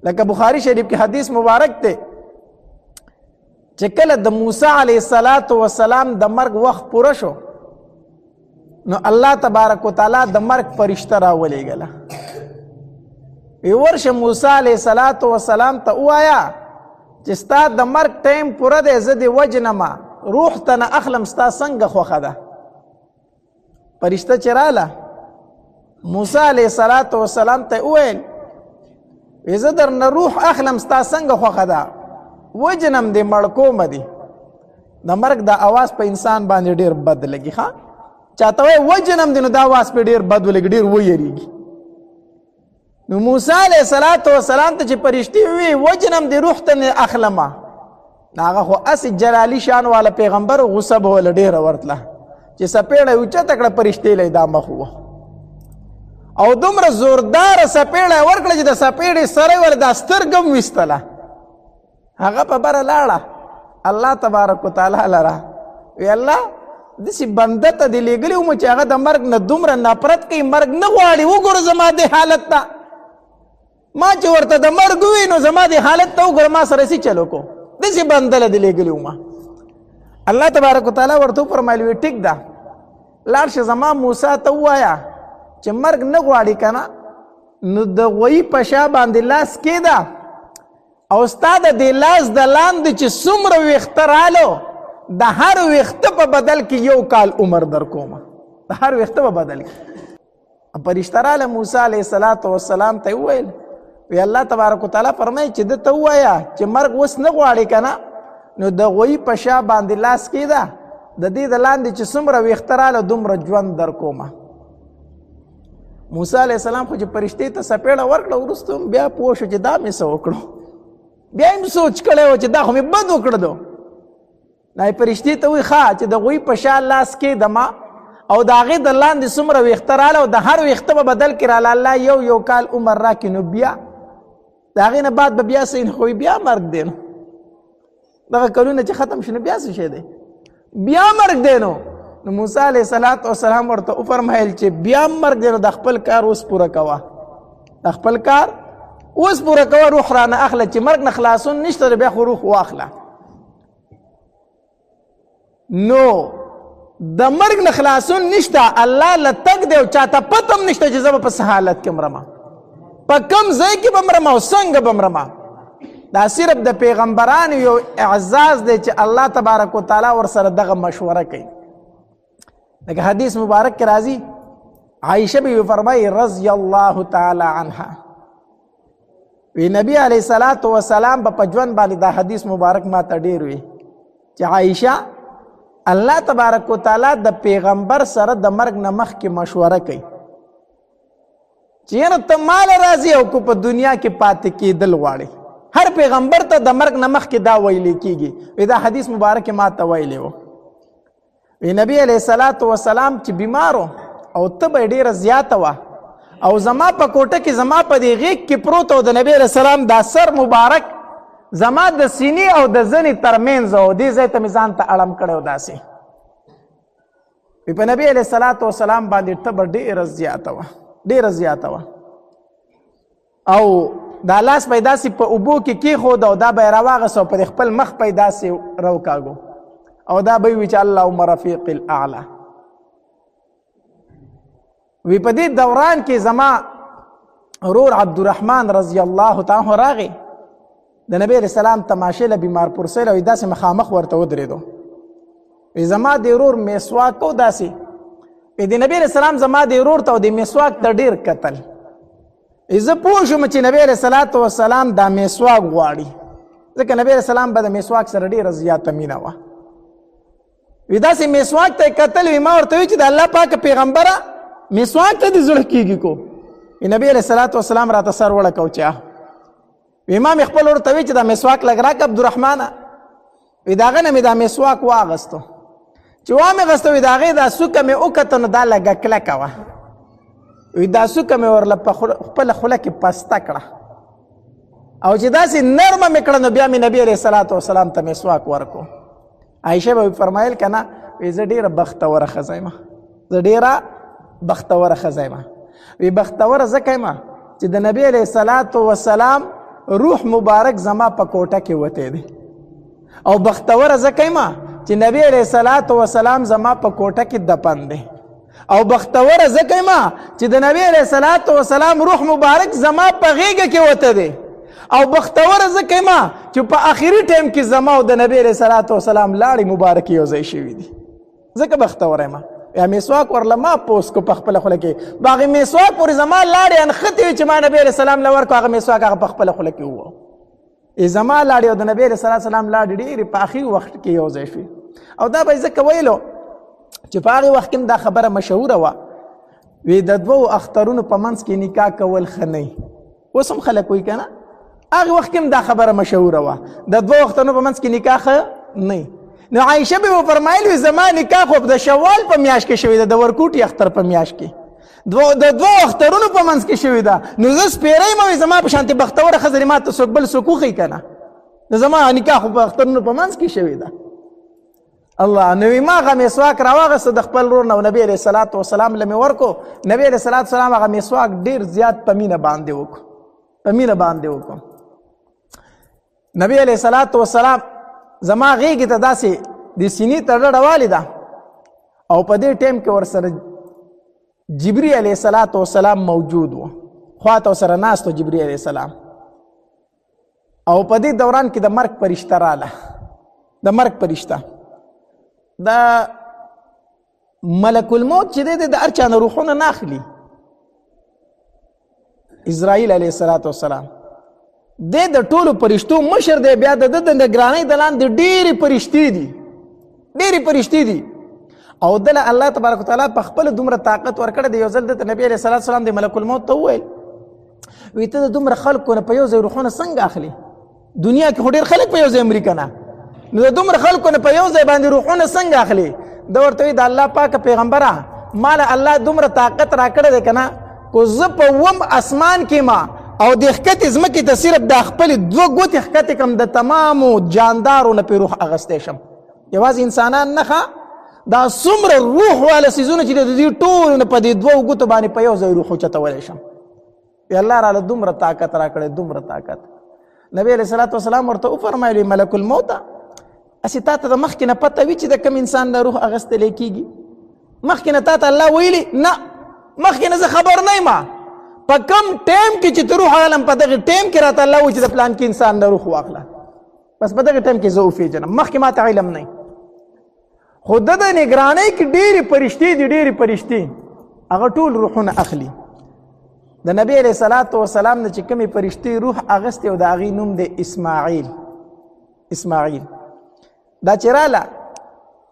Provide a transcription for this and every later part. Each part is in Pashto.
لکه بخاری شریف کې حدیث مبارک ته چې کله د موسی علیه السلام د مرګ وخت پوره شو نو الله تبارک وتعالی د مرګ فرشته راولېږله وی ورشه موسی علیه السلام ته ووایه چې ستا د مرګ ټایم پوره دی زه دې وجنمه روح ته نه اخلم ستا څنګه خوښه ده فرشته چې راله موسی علیه السلام ته وویل وی زه در نه روح اخلم ستا څنګه خوښه ده وجنم دې مړ کومه دي د مرګ دا اواز په انسان باندې ډېر بد لګي ښه چاته وایي وجنم دې نو دا اواز پې ډېر بد ولګي ډېر ویریږي نو موسی علیه السلام ته چې فرشتې ووی وجنم دې روح ته نه اخلمه هغه خو اسې جلالي شان والا پیغمبر غصه به وله ډېره ورتله چې سپېړه یې اوچته کړه فرشتې له دا مخ ووه او دومره زورداره سپېړه یې ورکړه چې د سپېړې سره یې ولې دا سترګه هم ویستله هغه په بره لاړه الله تبارک وتعالی لره وی الله داسې بنده ته دې لېږلي ومه چې هغه د مرګ نه دومره نفرت کوي مرګ نه غواړي وګوره زما دې حالت ته ما چې ورته د مرګ ووي نو زما دې حالت ته وګوره ما سره سي چلو کو داسې بنده له دې لېږلي ومه الله تبارک وتعالی ورته وفرمایل وی ټیک ده لاړ شه زما موسی ته ووایه چې مرګ نه غواړي که نه نو د غویي په شا باندې لاس کېده او ستا د دې لاس د لاندې چې څومره ویښته رالو د هر ویښته په بدل کې 1 کال عمر در کومه د هر ویښته په بدل کې فرشته راله موسی علیه السلام ته وویل وی الله تبارک وتعالی فرمایي چې ده ته ووایه چې مرګ اوس نه غواړي که نه نو د غویي په شا باندې لاس کېده د دې د لاندې چې څومره ویښته راله دومره ژوند در کومه موسی علیه السلام خو چې فرشتې ته سپېړه ورکړه وروسته بیا پوه شو چې دا مې څه وکړو بیا هم سوچ کړی و چې دا خو مې بد وکړه دو دا یې فرشتې ته وایي ښه چې د غوی په شا لاس کېدمه او د هغې د لاندې څومره ویښته راله او د هر ویښته په بدل کې راله الله 1 کال عمر راکړي نو بیا د هغې نه بعد به بیا څه خو بیا مرګ دی نو دغه کلونه چې ختم شي نو بیا څه شی دی بیا مرګ دی نو موسی علیه السلام ورته وفرمایل چې بیا مرګ دی نو د خپل کار اوس پوره کوه د خپل کار اوس پوره کوه روح رانه اخله چې مرګ نه خلاصون نشته بیا خو روح واخله نو د مرګ نه خلاصون نشته الله له تګ دی او چاته پته هم نشته چې زه به په څه حالت کې مرمه په کوم ځای کې به مرمه او څنګه به مرمه دا صرف د پیغمبرانو یو اعزاز دی چې الله تبارک وتعالی ورسره دغه مشوره کوي لکه حدیث مبارک کې راځي عایشه بی فرمایي رضی الله تعالی عنها وی نبی علیه السلام په ژوند باندې دا حدیث مبارک ما ته ډېر وي چې عایشه الله تبارک وتعالی د پیغمبر سره د مرګ نه مخکې مشوره کوي چې یاره ته مال راځي او کو په دنیا کې پاتې کېدل غواړي هر پیغمبر ته د مرګ نه مخکې دا ویلې کېږي وی دا حدیث مبارک ما ته ویلی و وی نبی علیه السلام چې بیمارو او تبه یې ډېره زیاته وه او زما په کوټه کې زما په دې غېږ کې پروت او د نبی علیه السلام دا سر مبارک زما د سینې او د زنې ترمنځ او دې ځای ته مې ځان ته اړم کړی و داسې په نبی علیه السلام باندې تبه ډېره زیاته وه ډېره زیاته وه او دا لاس به یې داسې په اوبو کې کېښود او دا به یې راواغست او په خپل مخ به یې داسې راوکاږو او دا به وی چې اللهم رفیق الاعلی وی په دې دوران کې زما ورور عبدالرحمن رضی الله تعالی راغی د نبی علیه السلام تماشې له بیمار پرسۍ له داسې مخامخ ورته ودرېدو وی زما د ورور مسواک کو داسې وی د نبی علیه السلام زما د ورور ته او د مسواک ته ډېر کتل زه پوه شوم چې نبی علیه السلام دا مسواک غواړي ځکه نبی علیه السلام به د مسواک سره ډېره زیاته مینه وه وی داسې مسواک ته یې کتل وی ما ورته وی چې د الله پاک پیغمبره مسواک ته دې زړه کېږي کو نبی علیه السلام راته سر وړکو چې وی ما مې خپل ورته وی چې دا مسواک لږ راکړه عبدالرحمانه وی د هغه نه مې دا مسواک واغستو چې وامې غسته وی د هغې دا څوکه مې وکته نو دا لږه کلکه وه وی دا څوکه مې ورله په خپله خوله کې پسته کړه او چې داسې نرمه مې کړه نو بیا مې نبي علیه السلام ته مسواک ورکو عایشه به فرمایل که نه وی زه ډېره بختوره ښځه یم زه ډېره بختوره ښځه یم وی بختوره ځکه یم چې د نبي علیه السلام روح مبارک زما په کوټه کې وته دی او بختوره زه کیما چې نبی علیہ الصلوۃ والسلام زما په کوټه کې دفن دی او بختوره زه کیما چې د نبی علیہ الصلوۃ والسلام روح مبارک زما په غیږ کې وته دی او بختوره زه کیما چې په آخري ټیم کې زما او د نبی علیہ الصلوۃ والسلام لاړې مبارک یو ځای شوي دي ځکه بختوره ما یا مسواک ورله ما پوس کو په خپل خوله کې باغ مسواک پورې زما لاړې انخته چې ما نبی علیہ السلام لور کو هغه مسواک هغه په خپل خوله کې وو ای زما لاړې او د نبی علیہ السلام لاړې ډېرې په آخري وخت کې یو ځای شوي او دا به ځکه ویلو چې په هغې وخت کې دا خبره مشهوره وه وی د دوو اخترونو په منځ کې نکاح کول ښه نه اوس هم خلک وایي که نه هغې وخت کې دا خبره مشهوره وه د دوو اخترونو په منځ کې نکاح ښه نه نو عایشه به وفرمایل وي زما نکاح خو د شوال په میاشت کې شوې ده د ورکوټي اختر په میاشت کې د دوو اخترونو په منځ کې شوې ده نو زه سپېری یم او زما په شانتې بختوره ښځه ما ته څوک بل څوک وښیي که نه نو زما نکاح خو په اخترونو په منځ کې شوې ده الله نو ما هغه مسواک راواغسته د خپل ورور نه او نبي علیه الصلاۃ والسلام له مې ورکو نبي علیه الصلاۃ والسلام هغه مسواک ډېر زیات په مینه باندې وکړو نبي علیه الصلاۃ والسلام زما غیږې ته داسې د سینې ته ډډه والې ده او په دې ټیم کې ورسره جبري علیه الصلاۃ والسلام موجود و خواته ورسره ناست و جبري علیه السلام او په دې دوران کې د مرګ فرشته راله د مرګ فرشته دا ملک الموت چې دی د هر چا نه روحونه نه اخلي اسرائیل علیه الصلاۃ والسلام دی د ټولو فرشتو مشر دی بیا د د نگرانۍ د لاندې ډېرې فرشتې دي او دله الله تبارک وتعالی په خپله دومره طاقت ورکړی دی یو ځل دته نبي علیه الصلاۃ والسلام د ملک الموت ته وویل وی ته د دومره خلکو نه په یو ځای روحونه څنګه اخلي دنیا کې خو ډېر خلک په یو ځای مري که نه نو د دومره خلکو نه په یو ځای باندې روحونه څنګه اخلي ده ورته وایي د الله پاکه پیغمبره ماله الله دومره طاقت راکړی دی که نه کو زه په اووم اسمان کې ما او د ښکتې ځمکې ته صرف دا خپلې دوه ګوتې ښکتې کړم د تمامو جاندارو نه پې روح اخیستی شم یوازې انسانان نه ښه دا څومره روح واله څیزونه چې د دې ټولو نه په دې دوو ګوتو باندې په یو ځای روح اوچتولی شم الله راله دومره طاقت راکړی دومره طاقت نبي علیه الصلاۃ والسلام ورته وفرمایل ملک الموت اسی تا ته د مخکې نه پته وي چې د کوم انسان نه روح اخیستلی کېږي مخکې نه تا ته الله ویلي نه مخکې نه زه خبر نه یم په کم ټایم کې چې ته روح اخلم په دغه ټایم کې راته الله وایي چې د پلان کې انسان نه روح واخله بس په دغه ټایم کې زه وپېژنم مخکې ما ته علم نه خو د نګرانۍ کې ډېرې فرشتې هغه ټول روحونه اخلي د نبي علیه الصلاۃ والسلام نه چې کومې فرشتې روح اخیستې او د هغې نوم دی اسماعیل دا چې راله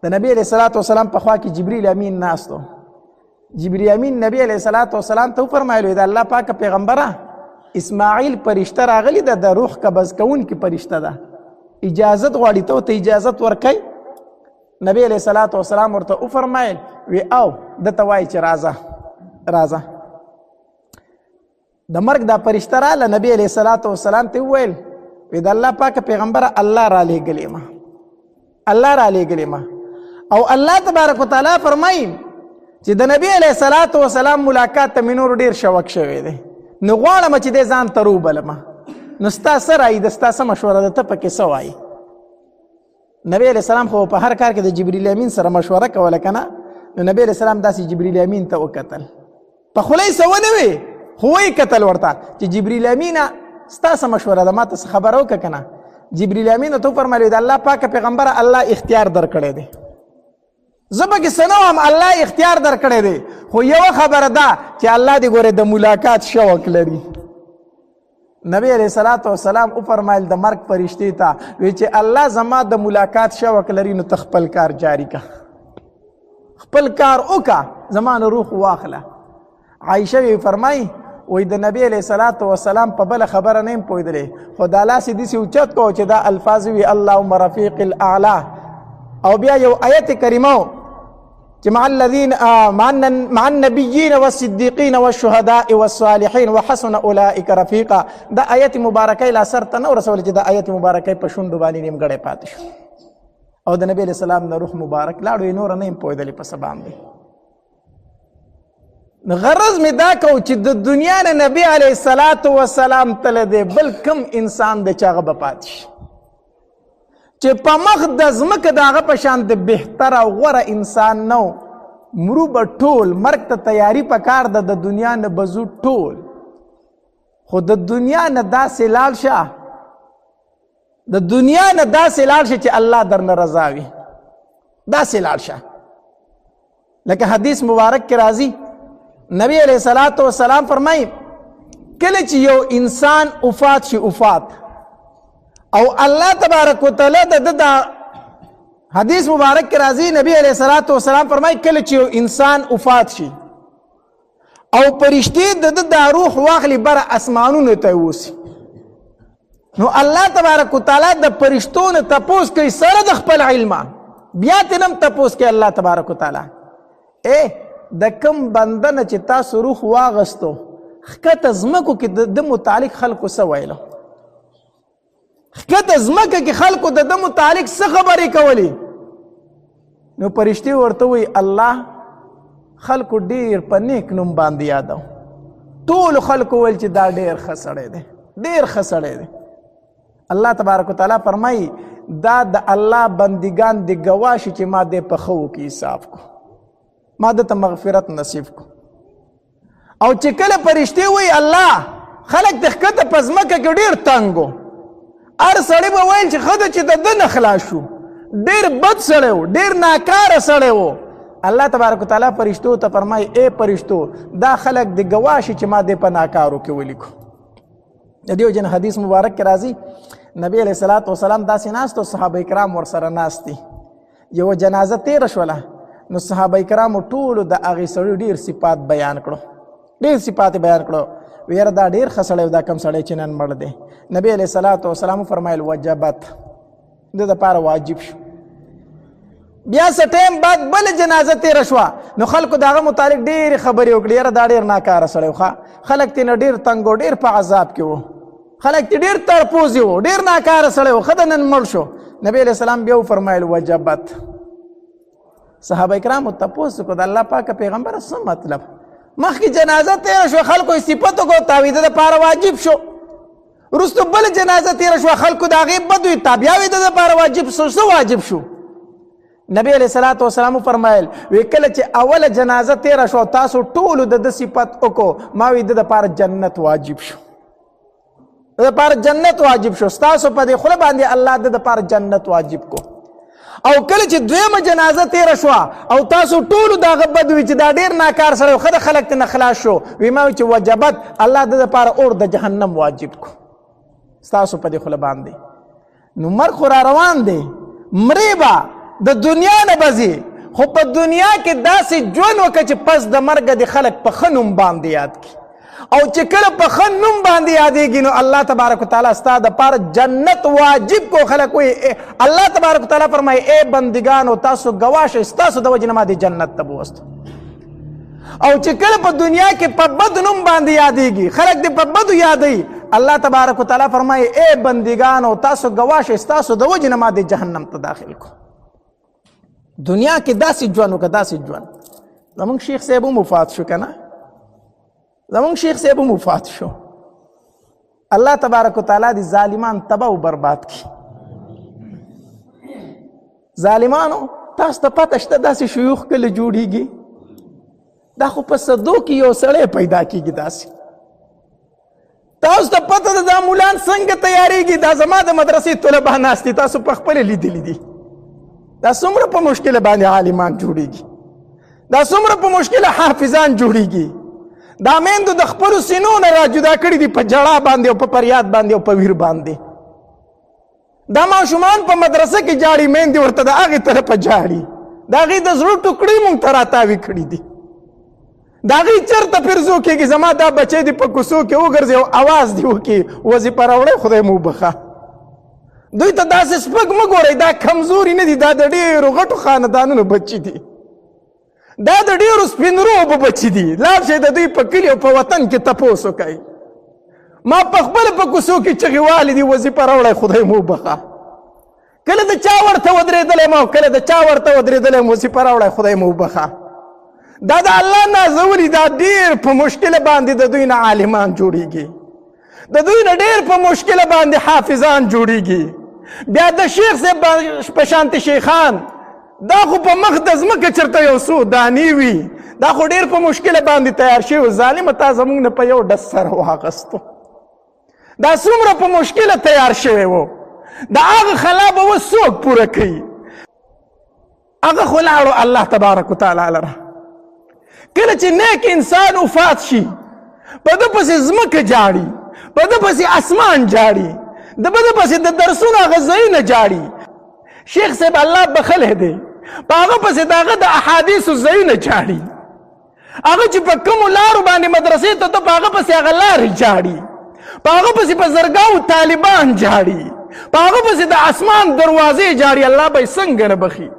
د نبي علیه الصلاۃ والسلام په خوا کې جبریل امین ناست و جبریل امین نبی علیه الصلاۃ والسلام ته وفرمایلو د الله پاکه پیغمبره اسماعیل فرشته راغلی ده د روح قبض کوونکې فرشته ده اجازت غواړي ته ورته اجازت ورکوي نبی علیه الصلاۃ والسلام ورته وفرمایل وی او ده ته وایي چې راځه د مرګ دا فرشته راله نبی علیه الصلاۃ والسلام ته وویل وی د الله پاکه پیغمبره الله را لېږلې ما او الله تبارک وتعالی فرمایي چې د نبی علیه الصلاۃ والسلام ملاقات ته مې نور ډېر شوق شوی دی نو غواړم چې دی ځان ته روبلمه نو ستا څه رایي ده ستا څه مشوره ده ته پکې څه وایي نبی علیه السلام خو په هر کار کې د جبریل امین سره مشوره کوله که نه نو نبی علیه السلام داسې جبریل امین ته وکتل په خوله یې څه ونه وی خو ویې کتل ورته چې جبریل امینه ستا څه مشوره ده ما ته څه خبره وکړه که نه جبریل امین ته وفرمایل د الله پاکه پیغمبره الله اختیار درکړی دی زه پکې څه نه وم الله اختیار درکړی دی خو یوه خبره ده چې الله دې ګورې د ملاقات شوق لري نبی علیه الصلاۃ والسلام وفرمایل د مرګ فرشتې ته وی چې الله زما د ملاقات شوق لري نو ته خپل کار جاری که خپل کار وکړه زما نه روح واخله عایشه وی فرمایي وی د نبی علیه الصلاۃ والسلام په بله خبره نه یم پوهېدلی خو دا لاس یې داسې اوچت کو چې دا الفاظ وي اللهم رفیق الاعلی او بیا یو آیت کریمه چې مع النبیین والصدیقین والشهداء والصالحین وحسن اولئک رفیقا دا آیت مبارکه لا سر ته نه ورسول چې دا آیت مبارکه په شونډو باندې نیمګړی پاتې شو او د نبی علیه السلام نه روح مبارک لاړو یې نوره نه یم پوهېدلی په څه باندې غرض مې دا کو چې د دنیا نه نبی علیه الصلاة وسلام تله دی بل کم انسان دی چې هغه به پاتې شي چې په مخ د ځمکه د هغه په شان د بهتر او غوره انسان نه و مرو به ټول مرګ ته تیاري پکار ده د دنیا نه به ځو ټول خو د دنیا نه داسې لاړ شه د دنیا نه داسې لاړ شه چې الله درنه رضا وي داسې لاړ شه لکه حدیث مبارک کې راځي نبی علیہ الصلوۃ والسلام فرمایي کله چې یو انسان وفات شي وفات او الله تبارک وتعالی د حدیث مبارک کې راځي نبی علیہ الصلوۃ والسلام فرمایي کله چې یو انسان وفات شي او پرشتي د روح واخلي بر اسمانونو ته ووسي نو الله تبارک وتعالی د پرشتو نه تپوس کوي سره د خپل علم بیا تنم تپوس کوي الله تبارک وتعالی د کم بنده نه چې تاسو روح واغستو ښکته ځمکو کې د متعلق خلکو څه ویلو ښکته ځمکه کې خلکو د متعلق څه خبرې کولې نو پرشتي ورته وایي الله خلکو ډیر په نیک نوم باندې یادو ټول خلکو ویل چې دا ډیر ښه سړی دی ډیر ښه سړی دی الله تبارک وتعالی فرمایي دا د الله بندگان د ګواه شي چې ما دې په ښو کې حساب کو ما دته مغفرت نصیب کو او چې کله پرشتي وایي الله خلک د ښکته په ځمکه کې ډېر تنګ و هر سړی به ویل چې ښه ده چې د ده نه خلاص شو ډېر بد سړی و ډېر ناکاره سړی و الله تبارک وتعالی فرشتو ته فرمایي ای فرشتو دا خلک د ګواه شي چې ما دې په ناکارو کې ولیکو د دې وجې حدیث مبارک کې راځي نبی علیه الصلاة وسلام داسې ناست او صحابه کرام ورسره ناست دي یوه جنازه تېره شوله نو صحابه کرامو ټولو د هغې سړي ډېر صفات بیان کړو ډېر صفات بیان کړو ویره دا ډېر ښه سړی دا کم سړی چې نن مړ دی نبی علیه الصلاة وسلام فرمایل وجبت د دپاره واجب شو بیا څه ټایم بعد بله جنازه تېره شوه نو خلکو د هغه متعلق ډېرې خبرې وکړې یاره دا ډېر ناکاره سړی و خلک ترې نه ډېر تنګ و ډېر په عذاب کې و خلک ترې ډېر تړپوزي و ډېر ناکاره سړی و ښه د نن مړ شو نبی علیه السلام بیا وفرمایل وجبت صحابه کرامو تپوس وکړو د الله پاکه پیغمبره څه مطلب مخکې جنازه تېره شوه خلکو صفت وکړو تاویده دپاره واجب شو وروستو بله جنازه تېره شوه خلکو د هغې بد وي تا بیا ویده دپاره واجب شو څه واجب شو نبی علیه الصلاة وسلام فرمایل وی کله چې اوله جنازه تېره شوه تاسو ټولو د ده صفت وکړو ما وی د دپاره جنت واجب شو د دپاره جنت واجب شو ستاسو په دې خوله باندې الله د دپاره جنت واجب کو او کله چې دویمه جنازه تېره شوه او تاسو ټولو د هغه بد وي چې دا ډېر ناکار سړی و ښه د خلک ترې نه خلاص شو وی ما وی چې وجبت الله د دپاره اور د جهنم واجب کو ستاسو په دې خوله باندې نو مرګ خو را روان دی مرې به د دنیا نه به ځي خو په دنیا کې داسې ژوند وکړه چې پس د مرګه د خلک په ښه نوم باندې یاد کړي او چې کله په ښه نوم باندې یادېږي نو الله تبارک وتعالی ستا دپاره جنت واجب کو خلک وایي الله تبارک وتعالی فرمایي ای بندګانو تاسو ګواه شئ ستاسو د وجې نه ما دې جنت ته بوستو او چې کله په دنیا کې په بد نوم باندې یادېږي خلک دې په بدو یادوي الله تبارک وتعالی فرمایي ای بندګانو تاسو ګواه شئ ستاسو د وجې نه ما دې جهنم ته داخل کو دنیا کې داسې ژوند وکړه داسې ژوند زمونږ شیخ صاحب هم وفات شو که نه زمونږ شیخ صاحب هم وفات شو الله تبارک وتعالی دې ظالمان تباه و برباد کړي ظالمانو تاسو ته پته شته داسې شیوخ کله جوړېږي دا خو په صدو کې یو سړی پیدا کېږي داسې تاسو ته پته ده دا مولان څنګه تیارېږي دا زما د مدرسې طلبه ناست دي تاسو په خپله لیدلي دي دا څومره په مشکله باندې عالمان جوړېږي دا څومره په مشکله حافظان جوړېږي دا میندو د خپلو سینو نه را جدا کړي دي په جړا باندې او په فریاد باندې او په ویر باندې دا ماشومان په مدرسه کې جاړي میندې ورته د هغې طرفه جاړي د هغې د زړه ټوکړې مونږ ته راتاوي کړي دي د هغې چېرته پرزو کېږي زما دا بچی دې په کوڅو کې وګرځي او اواز دې وکړي وظیفه راوړی خدای مو وبخه دوی ته داسې سپک مه ګورئ دا کمزوري نه دي دا د ډېرو غټو خاندانونو بچي دي دا د ډېرو سپین روبو بچي دي لاړ شئ د دوی په کلي او په وطن کې تپوس وکئ ما په خپله په کوڅو کې چغې والې دي وظیفه راوړی خدای مو وبخه کله د چا ورته ودرېدلی یم او کله د چا ورته ودرېدلی یم وظیفه راوړی خدای مو وبخه دا د الله نازولي دا ډېر په مشکله باندې د دوی نه عالمان جوړیږي، د دوی نه ډېر په مشکله باندې حافظان جوړیږي. بیا د شیخ صاحب په شانتې شیخان دا خو په مخ د ځمکه چېرته یو څو دانې وي، دا خو ډېر په مشکله باندې تیار شوي. ظالمه تا زموږ نه په یو ډز سره واخیستو، دا څومره په مشکله تیار شوی و، د هغه خلا به اوس څوک پوره کوي؟ هغه خو لاړو الله تبارک وتعالی لره. کله چې نیک انسان وفات شي په ده پسې ځمکه جاړي، په ده پسې اسمان جاړي، د به ده پسې د درسونو هغه ځایونه جاړي. شیخ صاحب الله بخلی دی، په هغه پسې د هغه د احادیثو ځایونه جاړي، هغه چې په کومو لارو باندې مدرسې ته ته په هغه پسې هغه لارې جاړي، په هغه پسې په زرګاو طالبان جاړي، په هغه پسې د اسمان دروازې جاړي. الله به یې څنګه نه بخي؟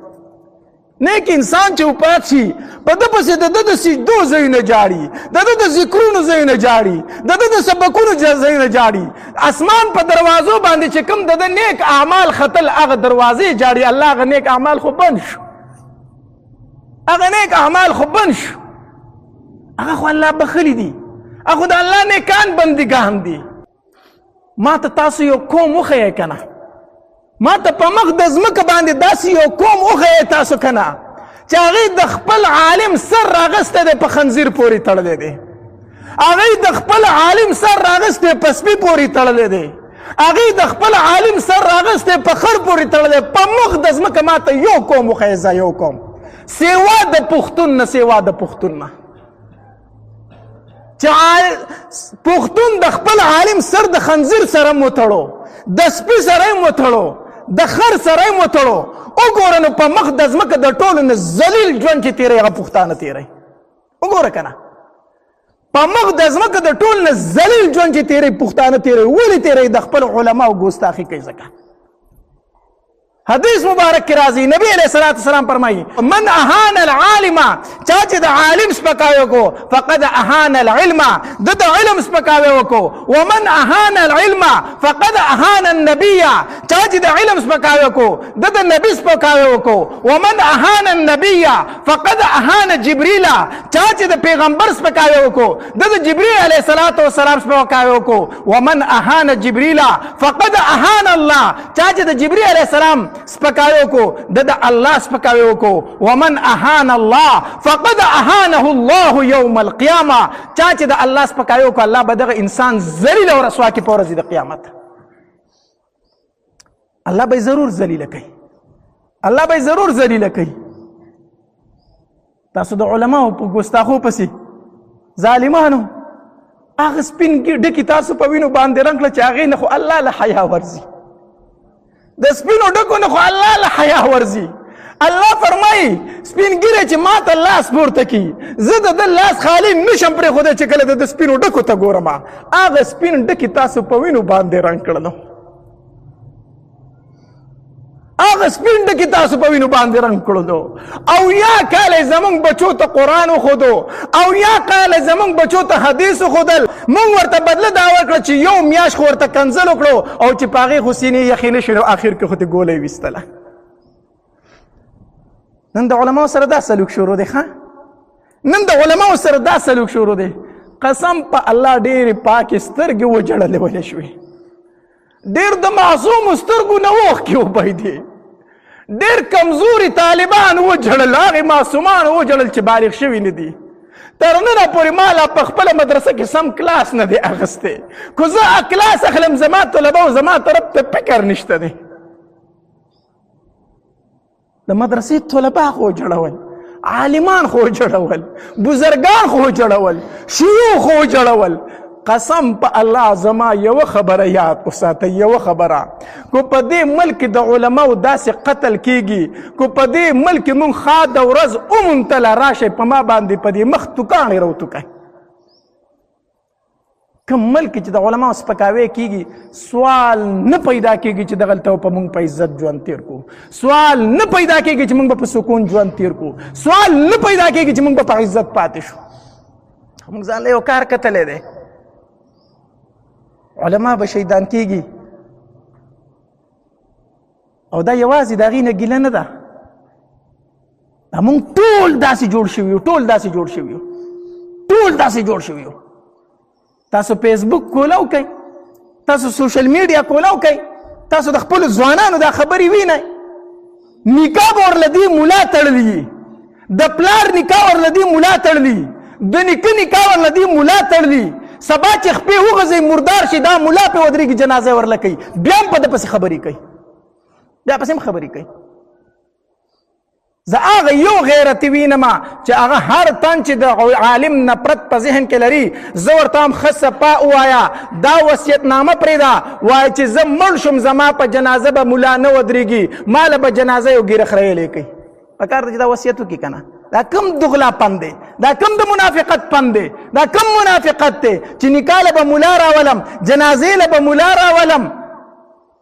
نیک انسان چې وفات شي په ده پسې د ده د سجدو ځایونه جاړي، د ده د ذکرونو ځایونه جاړي، د ده د سبقونو ځایونه جاړي. اسمان په دروازو باندې چې کوم د ده نیک اعمال ختل هغه دروازې جاړي. الله هغه نیک اعمال خو بند شو، هغه نیک اعمال خو بند شو، هغه خو الله بخلی دي، هغه د الله نیکان بندګان دي. ما ته تاسو یو قوم وښیئ که نه، ما ته په مخ د ځمکه باندې داسې یو قوم وښیئ تاسو که نه چې هغوی د خپل عالم سر راغستی دی په خنزیر پورې تړلی دی، هغوی د خپل عالم سر راغستی په سپي پورې تړلی دی، هغوی د خپل عالم سر راغستی په خر پورې تړلی. په مخ د ځمکه ما ته یو قوم وښیئ، زه یو قوم سیوا د پښتون نه، سیوا د پښتون نه، چې پښتون د خپل عالم سر د خنزیر سره مو تړو، د سپي سره مو تړو، د خر سره مو تړو. وګوره نو په مخ د ځمکه د ټولو نه ذلیل ژوند چې تېری هغه پښتانه تېری. وګوره که نه په مخ د ځمکه د ټولو نه ذلیل ژوند چې تېری پښتانه تېری. ولې تېری؟ د خپل علماو ګستاخي کوي. ځکه حدیث مبارک کی راضی نبی علیہ السلام فرمائی من اهان العالم، چا چې د عالم سپکاوی کو فقد اهان العلم، د علم سپکاوی کو. ومن اهان العلم فقد اهان النبي، چا چې د علم سپکاوی کو د نبی سپکاوی کو. ومن اهان النبي فقد اهان جبريل، چا چې د پیغمبر سپکاوی کو د جبريل علیہ السلام سپکاوی کو. ومن اهان جبريل فقد اهان الله، چا چې د جبريل علیہ السلام سپکاوی کو د الله سپکاوی کو. ومن اهان الله فقد اهانه الله يوم القيامه، چا چې د الله سپکاوی کو الله به دغه انسان ذلیل او رسوا کی په ورځ د قیامت. الله به ضرور ذلیل کوي، الله به ضرور ذلیل کوي. تاسو د علماو په ګستاخو پسې ظالمانو هغه سپین ډکي تاسو په وینو باندې رنګ کړه چې هغې نه خو الله له حیا ورځي، د سپینو ډکو نه خو الله له حیا ورځي. الله فرمایي سپین ګیری چې ما ته لاس پورته کي زه د ده لاس خالي نشم پرېښودی چې کله د سپینو ډکو ته ګورم. هغه سپین ډکي تاسو په وینو باندې رنګ کړلو، هغه سپین ډکي تاسو په وینو باندې رنګ کړلو. او یا کاله زمونږ بچو ته قرآن وښودو، او یا کاله زمونږ بچو ته حدیث وښودل، مونږ ورته بدله دا ورکړه چې یو میاشت خو ورته کنځل وکړو او چې په هغې خو سینې یخې نه شي نو اخر کې خو تې ګوله یې ویستله. نن د علماو سره دا سلوک شروع دی. ښه نن د علماو سره دا سلوک شروع دی. قسم په الله ډېرې پاکې سترګې وجړلې ولې شوې، ډېر د معصومو سترګو نه اوښکې وبهېدې، ډېر کمزوري طالبان وجړل، هغې معصومان وجړل چې بالغ شوي نه دي. تر ننه پورې ما لا په خپله مدرسه کې سم کلاس نه دی اخیستی، خو زه کلاس اخلم زما طلبه او زما طرف ته فکر نشته دی. د مدرسې طلبه خو وجړول، عالمان خو وجړول، بزرګان خو وجړول، شیوخ خو وجړول. قسم په الله زما یو خبره یاد وساتئ، یو خبره، کو په دې ملک د علماو داسې قتل کیږي، کو په دې ملک مونږ ښاد ورځ وموندله راشئ په ما باندې په دې مخ توکاڼې راوتوکئ. کوم ملک چې د علماو سپکاوی کیږي سوال نه پیدا کیږي چې دغلته په مونږ په عزت ژوند تیر کو، سوال نه پیدا کیږي چې مونږ په سکون ژوند تیر کو، سوال نه پیدا کیږي چې مونږ په عزت پاتې شو. مونږ ځان له یو کار کتلی دی، علما به شهیدان کیږي او دا یوازې د هغې نه ګیله نه ده، موږ ټول داسې جوړ شوي یو تاسو فیسبوک کولو کوئ تاسو سوشل میډیا کولو کوئ تاسو د خپلو ځوانانو دا خبرې وینئ نکاح به ورله دې ملا تړلي د پلار نکاح ورله دې ملا تړلي د نیکه نکاح ورله دې ملا تړلي سبا چې خپې وغځئ مردار شي دا ملا پې ودرېږي جنازه ورله کوي بیا هم په ده پسې خبرې کوي زه هغه یو غیرتي وینمه چې هغه هر تن چې د عالم نفرت په ذهن کې لري زه ورته هم ښه صفا ووایه دا وصیتنامه پرېږده وایه چې زه مړ شم زما په جنازه به ملا نه ودرېږي ما له به جنازه یو ګیره خریلی کوي پکار ده چې دا وصیت وکړي که نه دا کم دغلا پند دی دا کم د منافقت پند دی دا کم منافقت دی چې نکاح له به ملا راولم جنازې له به ملا راولم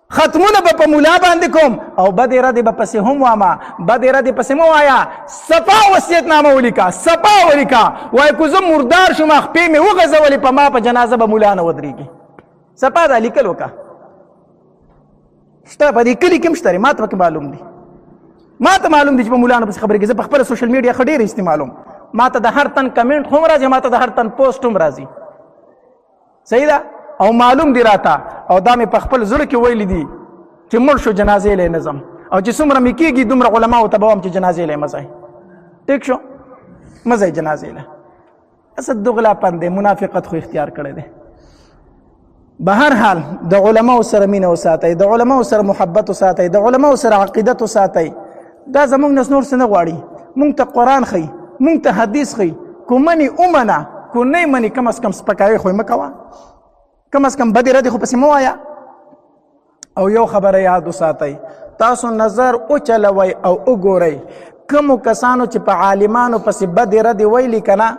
ختمونه به په ملا باندې کوم او بدې ردې به پسې هم وامه بدې ردې پسې مه وایه صفا وصیتنامه ولیکه صفا ولیکه وایه که زه مردار شم خپې مې وغځولې په ما په جنازه به ملا نه ودرېږي صفا دا لیکل وکړه شته په دې کلي کې هم شته ما ته پکې معلوم دي چې په ملا نه پسې خبرې کوي زه په خپله سوشل میډیا ښه ډېر استعمالوم ما ته د هر تن کمنټ هم راځي ما ته د هر تن پوسټ هم راځي صحیح ده او معلوم دی راته او دا مې په خپل زړه کې ویلي دي چې مړ شو جنازې لی نه ځم او چې څومره مې کېږي دومره علماو ته به وایم چې جنازې لی مه ځئ ټیک شو مه ځئ جنازې لی اسد دغلا پند دی منافقت خو اختیار کړی دی به هر حال د علماو سره مینه وساتئ د علماو سره محبت وساتئ د علماو سره عقیدت وساتئ دا زموږ نه نور څه نه غواړي موږ ته قرآن ښیي موږ ته حدیث ښیي کو مني ومنه کو نه مني کم از کم سپکاوی خو یې مه کوه کم از کم بدې ردې خو پسې مه وایه او یو خبره یاد وساتئ تاسو نظر وچلوئ او وګورئ کومو کسانو چې په عالمانو پسې بدې ردې ویلي که نه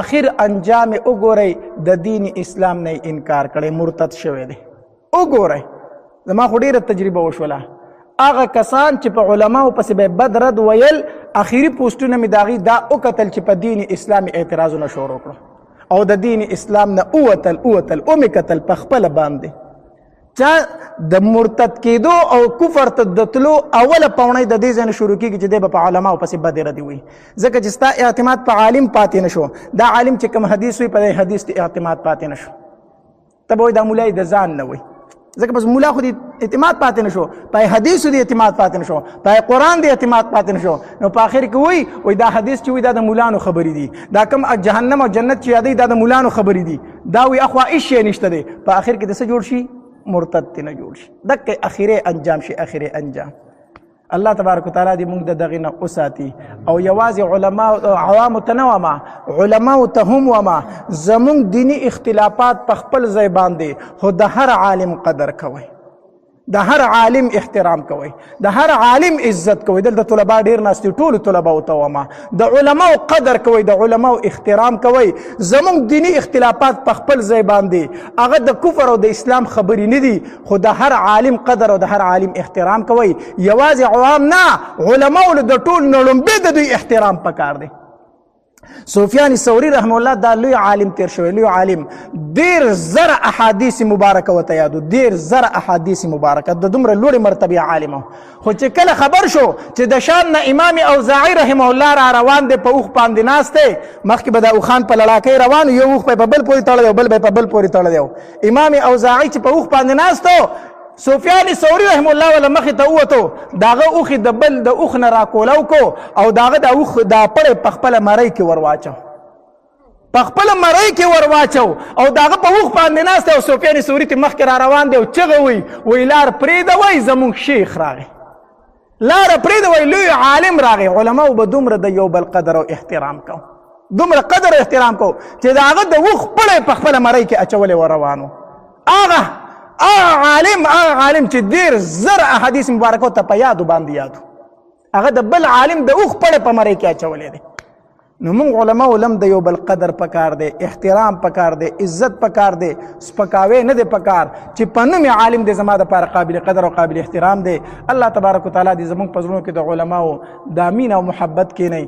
آخر انجام یې وګورئ د دین اسلام نه انکار کړی مرتد شوی دی وګورئ زما خو ډېره تجربه وشوله هغه کسان چې په علماو پسې به بد رد ویل اخري پوسټونه مې د هغې دا وکتل چې په دین اسلام اعتراضونه شروع کړو او د دین اسلام نه اوتل مې کتل په خپله باندې چا د مرتد کېدو او کفر ته د تلو اوله پاونۍ د دې ځای نه شروع کېږي چې دی به په علماو پسې بدې ردې وایي ځکه چې ستا اعتماد په عالم پاتې نه شو دا عالم چې کوم حدیث وي په دې حدیث ته اعتماد پاتې نه شو ته به وایي دا ملا د ځان نه وایي ځکه بس مولا خو دې اعتماد پاتې نه شو په حدیثو دې اعتماد پاتې نه شو په قرآن دې اعتماد پاتې نه شو نو په آخر کې وایي دا حدیث چې وایي دا د مولانو خبرې دي دا کوم جهنم او جنت چې یادوي دا د مولانو خبرې دي دا وایي اخوا هېڅ شی نشته دی په آخر کې د څه جوړ شي مرتد تی نه جوړ شي دقه اخیری انجام شي اخیری انجام الله تبارک وتعالى دې موږ د دغه نه وساتي او یوازې علما او عوام ته نه وما علما ته هم وما زموږ دینی اختلافات په خپل ځای باندې خو د هر عالم قدر کوي د هر عالم احترام کوي د هر عالم عزت کوي دلته طلبا ډیر ناستي ټول طلبا او توما د علماء قدر کوي د علماء احترام کوي زموږ دینی اختلافات په خپل ځای باندې هغه د کفر او د اسلام خبرې نه دي خو د هر عالم قدر او د هر عالم احترام کوي یوازې عوام نه علماء له د ټول نړۍ د دوی احترام پکار دی سفیان ثوری رحم الله دا لوی عالم تیر شوی لوی عالم ډیر زره احادیث مبارکه وته یادو ډیر زره احادیث مبارکه د دومره لوړې مرتبه عالم خو چې کله خبر شو چې د شام نه امام اوزاعی رحم الله را روان دی په اوخ باندې ناسته مخکې به د اوخان په لړاکۍ روان یو اوخ په بل پورې تړلی بل په بل پورې تړلی امام اوزاعی چې په اوخ باندې ناستو سفیان ثوری رحم الله ولا مخې ته ووتو داغه اوخې د بل د اوخ نه راکولو کو او داغه د اوخ دا پړې په خپله مرۍ کې ورواچو په خپله مرۍ کې ورواچو او داغه په اوخ باندې ناست او سفیان ثوری ته مخکې را روان دی او چغه وی لار پرېږدوئ زموږ شیخ راغی لاره پرېږدوئ لوی عالم راغی علماو به دومره د یو بل قدر او احترام کو دومره قدر او احترام کو چې د هغه د اوخ پړې په خپله مرۍ کې اچولې وروانو هغه عالم چې ډیر زره احادیث مبارکو ته په یادو باندې یادو هغه د بل عالم د اوخ پړې په مرۍ کې اچولې دی نو موږ علماء لم د یو بل قدر پکار دی احترام پکار دی عزت پکار دی سپکاوی نه دی پکار چې په نوم عالم دی زما دپاره قابل قدر او قابل احترام دی الله تبارک وتعالی دې زموږ په زړونو کې د علماو د مینه او محبت کینی